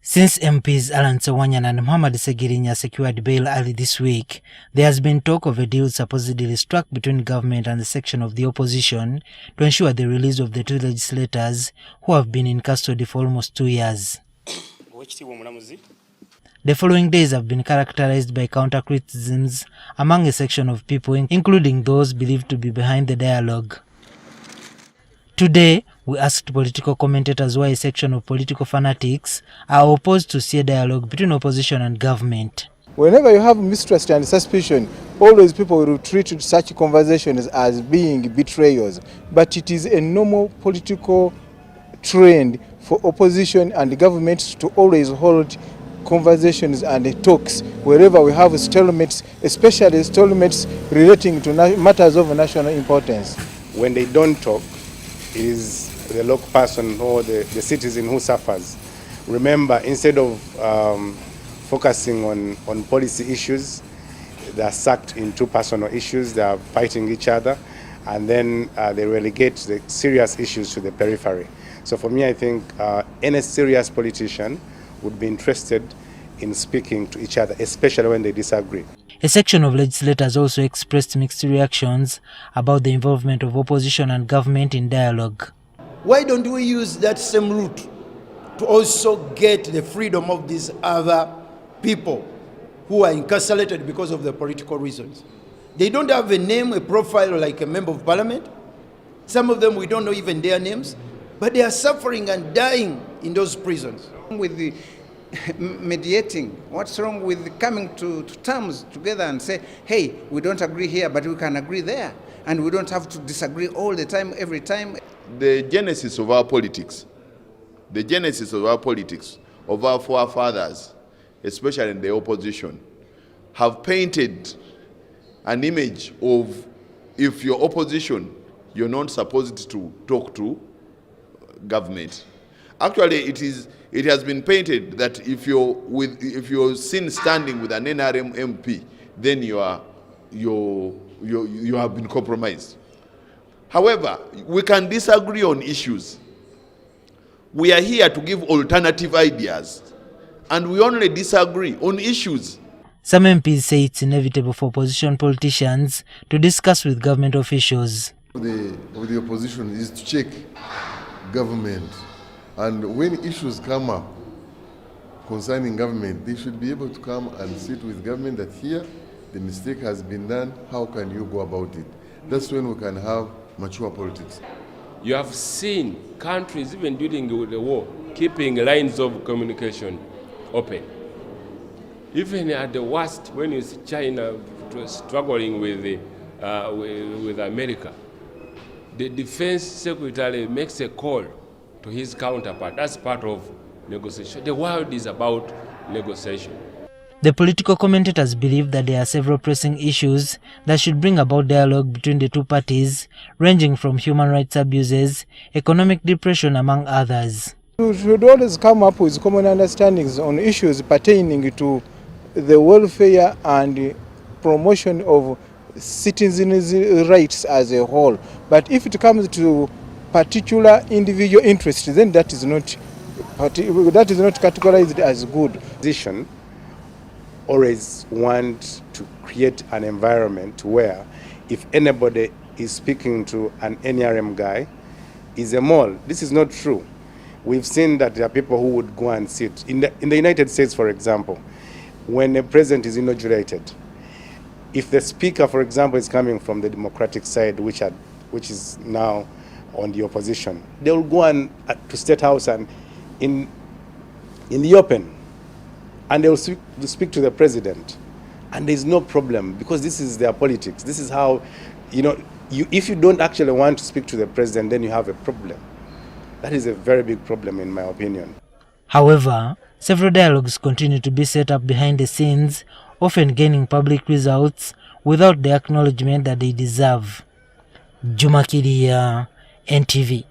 Since MPs Alan Sewanya and Muhammad Segirinya secured bail early this week, there has been talk of a deal supposedly struck between government and the section of the opposition to ensure the release of the two legislators who have been in custody for almost 2 years. The following days have been characterized by counter-criticisms among a section of people, including those believed to be behind the dialogue. Today, we asked political commentators why a section of political fanatics are opposed to see a dialogue between opposition and government. Whenever you have mistrust and suspicion, always people will treat such conversations as being betrayals. But it is a normal political trend for opposition and governments to always hold conversations and talks wherever we have stalemates, especially stalemates relating to matters of national importance. When they don't talk, it is the local person or the citizen who suffers. Remember, instead of focusing on policy issues, they are sucked into personal issues, they are fighting each other, and then they relegate the serious issues to the periphery. So for me, I think any serious politician would be interested in speaking to each other, especially when they disagree. A section of legislators also expressed mixed reactions about the involvement of opposition and government in dialogue. Why don't we use that same route to also get the freedom of these other people who are incarcerated because of their political reasons? They don't have a name, a profile like a member of parliament. Some of them we don't know even their names, but they are suffering and dying in those prisons. With the mediating, what's wrong with coming to terms together and say, hey, we don't agree here, but we can agree there, and we don't have to disagree all the time, every time. The genesis of our politics, of our forefathers, especially in the opposition, have painted an image of, if you're opposition, you're not supposed to talk to government. Actually, it has been painted that if you're seen standing with an NRM MP, then you have been compromised. However, we can disagree on issues. We are here to give alternative ideas, and we only disagree on issues. Some MPs say it's inevitable for opposition politicians to discuss with government officials. The opposition is to check government. And when issues come up concerning government, they should be able to come and sit with government that here the mistake has been done, how can you go about it? That's when we can have mature politics. You have seen countries, even during the war, keeping lines of communication open. Even at the worst, when you see China struggling with America, the defense secretary makes a call to his counterpart. That's part of negotiation. The world is about negotiation. The political commentators believe that there are several pressing issues that should bring about dialogue between the two parties, ranging from human rights abuses, economic depression, among others. We should always come up with common understandings on issues pertaining to the welfare and promotion of citizens' rights as a whole. But if it comes to particular individual interests, then that is not categorized as good. Opposition always want to create an environment where if anybody is speaking to an NRM guy, is a mole. This is not true. We've seen that there are people who would go and sit. In the United States, for example, when a president is inaugurated, if the speaker, for example, is coming from the Democratic side, which is now on the opposition, they will go to State House and in the open, and they will speak to the president, and there's no problem because this is their politics. This is how, if you don't actually want to speak to the president, then you have a problem. That is a very big problem, in my opinion. However, several dialogues continue to be set up behind the scenes, often gaining public results without the acknowledgement that they deserve. Juma Kiria, NTV.